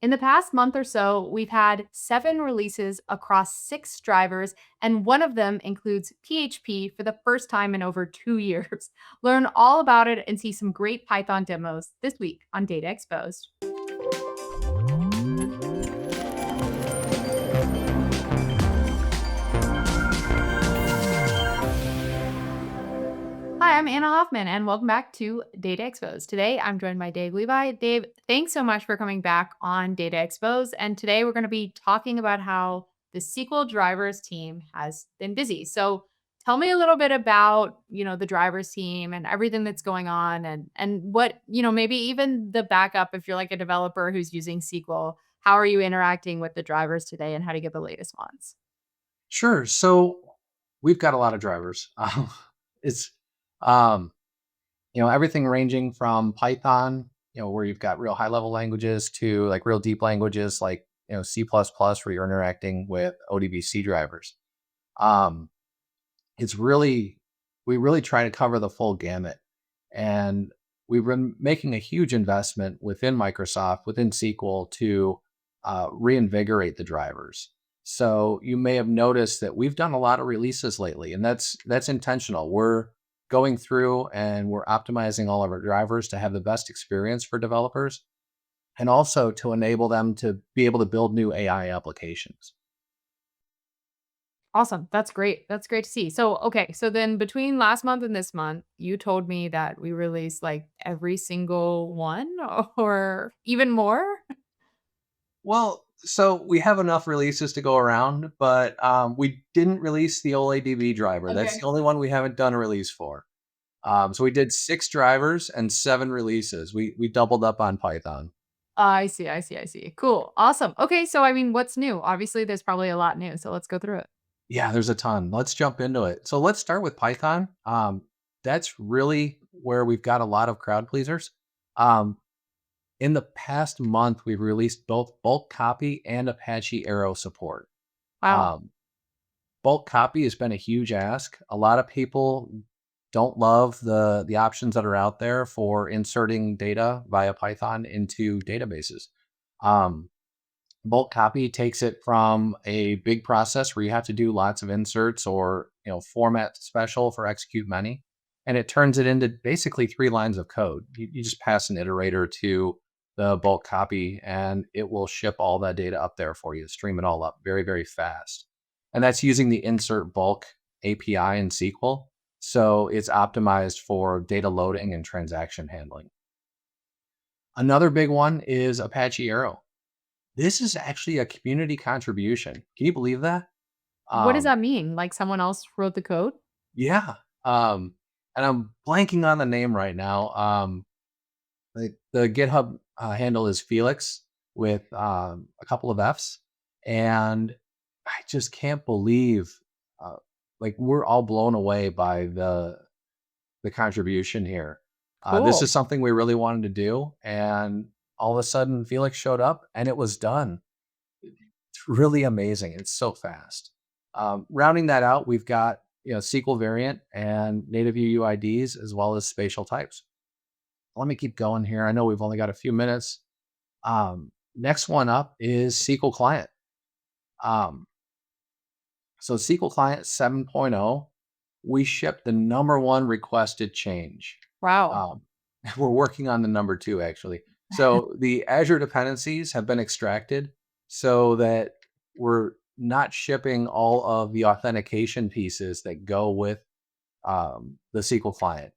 In the past month or so, we've had 7 releases across 6 drivers, and one of them includes PHP for the first time in over 2 years. Learn all about it and see some great Python demos this week on Data Exposed. Hi, I'm Anna Hoffman, and welcome back to Data Exposed. Today, I'm joined by Dave Levi. Dave, thanks so much for coming back on Data Exposed. And today, we're going to be talking about how the SQL Drivers team has been busy. So, tell me a little bit about the drivers team and everything that's going on, and what maybe even the backup if you're like a developer who's using SQL. How are you interacting with the drivers today, and how do you get the latest ones? Sure. So we've got a lot of drivers. It's um, everything ranging from Python, where you've got real high level languages to like real deep languages like C++, where you're interacting with ODBC drivers. Um, it's really we really try to cover the full gamut, and we've been making a huge investment within Microsoft, within SQL, to reinvigorate the drivers. So you may have noticed that we've done a lot of releases lately, and that's intentional. We're going through and we're optimizing all of our drivers to have the best experience for developers, and also to enable them to be able to build new AI applications. Awesome. That's great. That's great to see. So, okay. So then between last month and this month, you told me that we released like every single one or even more. Well, so we have enough releases to go around, but we didn't release the OLADB driver. That's the Okay. only one we haven't done a release for. So we did 6 drivers and 7 releases. We doubled up on Python. I see. I see. I see. Cool. Awesome. Okay. So, I mean, what's new? Obviously, there's probably a lot new. So, let's go through it. Yeah, there's a ton. Let's jump into it. So let's start with Python. That's really where we've got a lot of crowd pleasers. Um, in the past month, we've released both bulk copy and Apache Arrow support. Wow. Um, Bulk copy has been a huge ask. A lot of people don't love the options that are out there for inserting data via Python into databases. Um, Bulk copy takes it from a big process where you have to do lots of inserts or format special for execute many, and it turns it into basically 3 lines of code. You just pass an iterator to the bulk copy, and it will ship all that data up there for you, stream it all up very, very fast. And that's using the insert bulk API in SQL. So it's optimized for data loading and transaction handling. Another big one is Apache Arrow. This is actually a community contribution. Can you believe that? What does Um, that mean? Like someone else wrote the code? yeah. And I'm blanking on the name right now. The GitHub handle is Felix with a couple of F's, and I just can't believe, uh, like we're all blown away by the contribution here. This Cool. is something we really wanted to do, and all of a sudden Felix showed up, and it was done. It's really amazing. It's so fast. Rounding that out, we've got SQL variant and native UUIDs as well as spatial types. Let me keep going here. I know we've only got a few minutes. Next one up is SqlClient. Um, so SqlClient 7.0, we shipped the number one requested change. Wow. Um, we're working on the number two actually. So the Azure dependencies have been extracted so that we're not shipping all of the authentication pieces that go with the SQL client.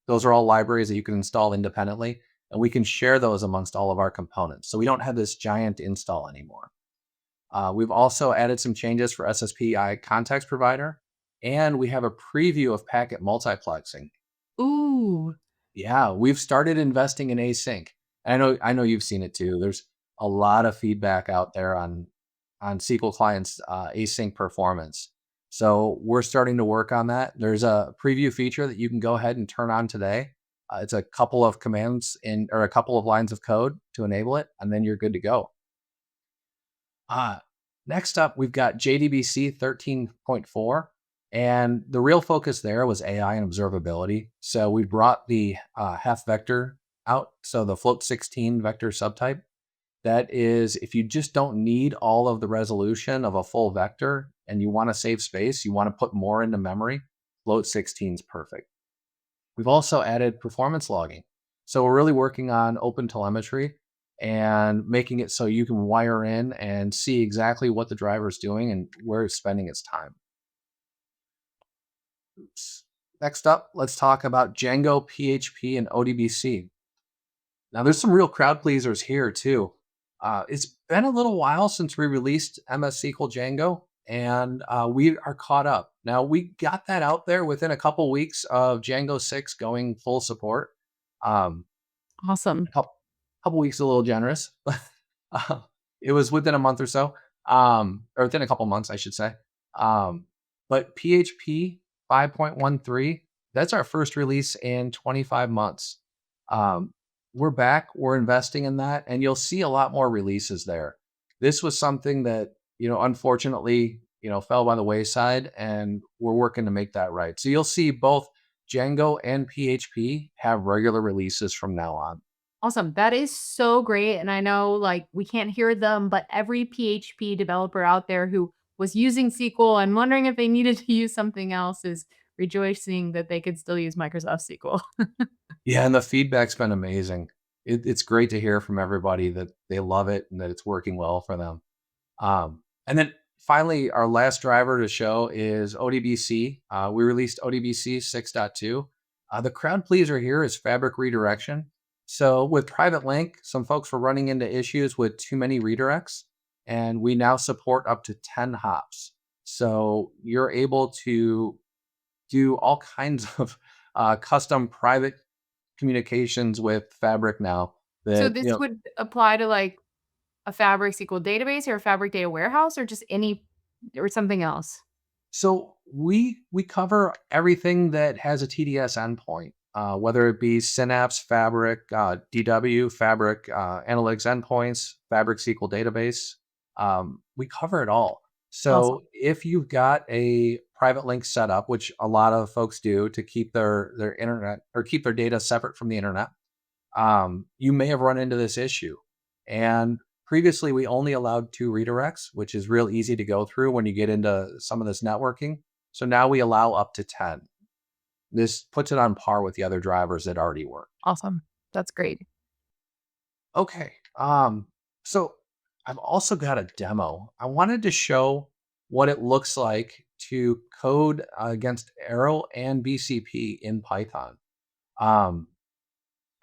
Those are all libraries that you can install independently, and we can share those amongst all of our components. So we don't have this giant install anymore. We've also added some changes for SSPI context provider, and we have a preview of packet multiplexing. Ooh. Yeah, we've started investing in async. I know you've seen it too. There's a lot of feedback out there on SQL clients async performance. So we're starting to work on that. There's a preview feature that you can go ahead and turn on today. It's a couple of commands in or a couple of lines of code to enable it, and then you're good to go. Uh, Next up, we've got JDBC 13.4. And the real focus there was AI and observability. So we brought the half vector out, so the float 16 vector subtype. That is, if you just don't need all of the resolution of a full vector and you want to save space, you want to put more into memory, float 16 is perfect. We've also added performance logging. So we're really working on open telemetry and making it so you can wire in and see exactly what the driver is doing and where it's spending its time. Oops. Next up, let's talk about Django, PHP, and ODBC. Now, there's some real crowd pleasers here too. It's been a little while since we released MS SQL Django, and we are caught up. Now, we got that out there within a couple weeks of Django 6 going full support. Um, Awesome. couple weeks, a little generous, but uh, it was within a month or so, or within a couple months, I should say. Um, but PHP 5.13, that's our first release in 25 months. We're back, we're investing in that, and you'll see a lot more releases there. This was something that, unfortunately, fell by the wayside, and we're working to make that right. So you'll see both Django and PHP have regular releases from now on. Awesome. That is so great. And I know like we can't hear them, but every PHP developer out there who was using SQL and wondering if they needed to use something else is rejoicing that they could still use Microsoft SQL. Yeah, and the feedback's been amazing. It's great to hear from everybody that they love it and that it's working well for them. And then finally, our last driver to show is ODBC. We released ODBC 6.2. The crowd pleaser here is fabric redirection. So with private link, some folks were running into issues with too many redirects, and we now support up to 10 hops. So you're able to do all kinds of custom private communications with Fabric now So that, this would apply to like a Fabric SQL database or a Fabric data warehouse or just any or something else? so we cover everything that has a TDS endpoint, whether it be Synapse, Fabric, DW, Fabric, Analytics endpoints, Fabric SQL database. We cover it all. Awesome. So if you've got a private link set up, which a lot of folks do to keep their internet or keep their data separate from the internet, you may have run into this issue. And previously, we only allowed 2 redirects, which is real easy to go through when you get into some of this networking. So now we allow up to 10. This puts it on par with the other drivers that already work. Awesome. That's great. Okay. So I've also got a demo. I wanted to show what it looks like to code against Arrow and BCP in Python. Um,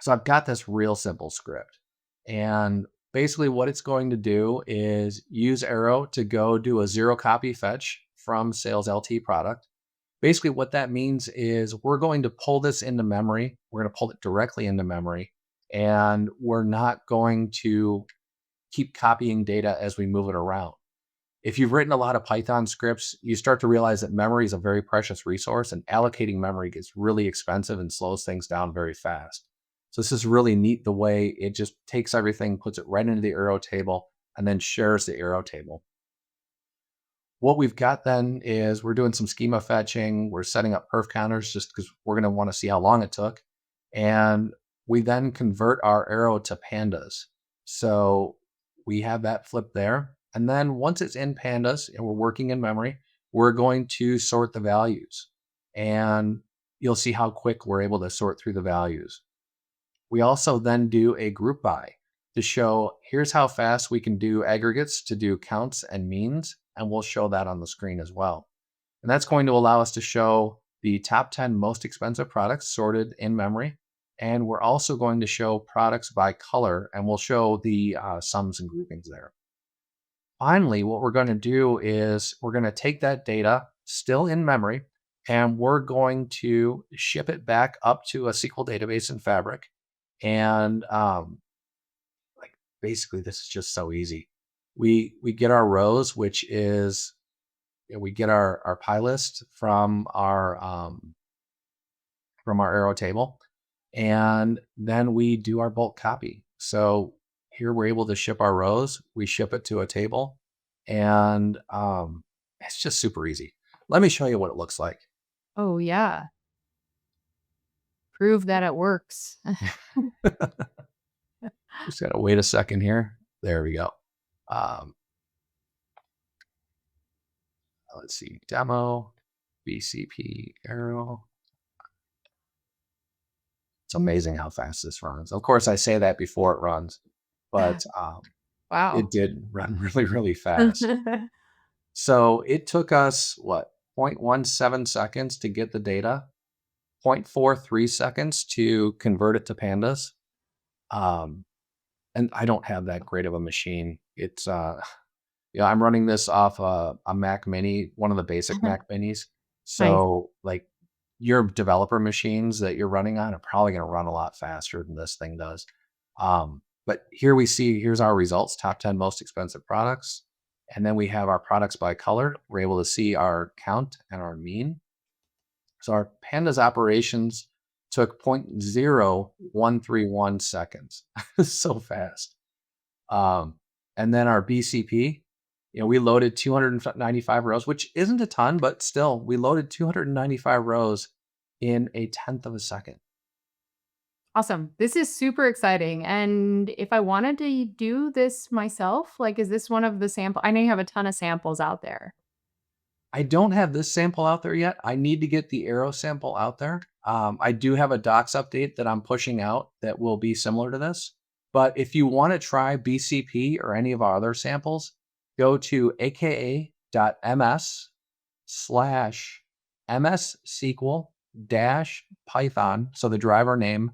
So I've got this real simple script. And basically what it's going to do is use Arrow to go do a zero copy fetch from sales LT product. Basically what that means is we're going to pull this into memory. We're going to pull it directly into memory. And we're not going to keep copying data as we move it around. If you've written a lot of Python scripts, you start to realize that memory is a very precious resource and allocating memory gets really expensive and slows things down very fast. So this is really neat the way it just takes everything, puts it right into the arrow table, and then shares the arrow table. What we've got then is we're doing some schema fetching. We're setting up perf counters just because we're going to want to see how long it took. And we then convert our arrow to pandas. So we have that flipped there. And then once it's in pandas and we're working in memory, we're going to sort the values. And you'll see how quick we're able to sort through the values. We also then do a group by to show here's how fast we can do aggregates to do counts and means. And we'll show that on the screen as well. And that's going to allow us to show the top 10 most expensive products sorted in memory. And we're also going to show products by color, and we'll show the sums and groupings there. Finally, what we're going to do is we're going to take that data still in memory, and we're going to ship it back up to a SQL database in Fabric. And like basically, this is just so easy. We get our rows, which is we get our pie list from our arrow table, and then we do our bulk copy. So here we're able to ship our rows. We ship it to a table, and it's just super easy. Let me show you what it looks like. Oh, yeah. Prove that it works. Just gotta wait a second here. There we go. Um, let's see, demo, BCP arrow. It's amazing how fast this runs. Of course, I say that before it runs, but it Wow. did run really, really fast. So it took us what, 0.17 seconds to get the data, 0.43 seconds to convert it to pandas. Um, and I don't have that great of a machine. It's yeah, I'm running this off a Mac Mini, one of the basic Mac Minis. Nice. So like your developer machines that you're running on are probably going to run a lot faster than this thing does. But here we see, here's our results, top 10 most expensive products. And then we have our products by color. We're able to see our count and our mean. So our pandas operations took 0.0131 seconds. So fast. Um, and then our BCP, we loaded 295 rows, which isn't a ton, but still, we loaded 295 rows in a tenth of a second. Awesome. This is super exciting. And if I wanted to do this myself, like, is this one of the sample? I know you have a ton of samples out there. I don't have this sample out there yet. I need to get the arrow sample out there. I do have a docs update that I'm pushing out that will be similar to this. But if you want to try BCP or any of our other samples, go to aka.ms slash mssql dash python. So the driver name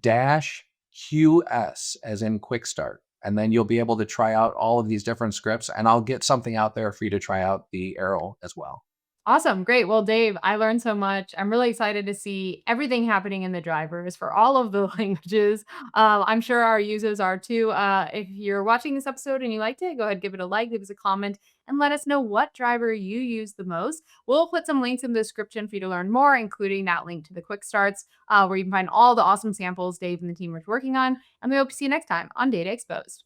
dash QS as in quick start. And then you'll be able to try out all of these different scripts, and I'll get something out there for you to try out the arrow as well. Awesome. Great. Well, Dave, I learned so much. I'm really excited to see everything happening in the drivers for all of the languages. I'm sure our users are too. If you're watching this episode and you liked it, go ahead, give it a like, give us a comment, and let us know what driver you use the most. We'll put some links in the description for you to learn more, including that link to the quick starts, where you can find all the awesome samples Dave and the team are working on. And we hope to see you next time on Data Exposed.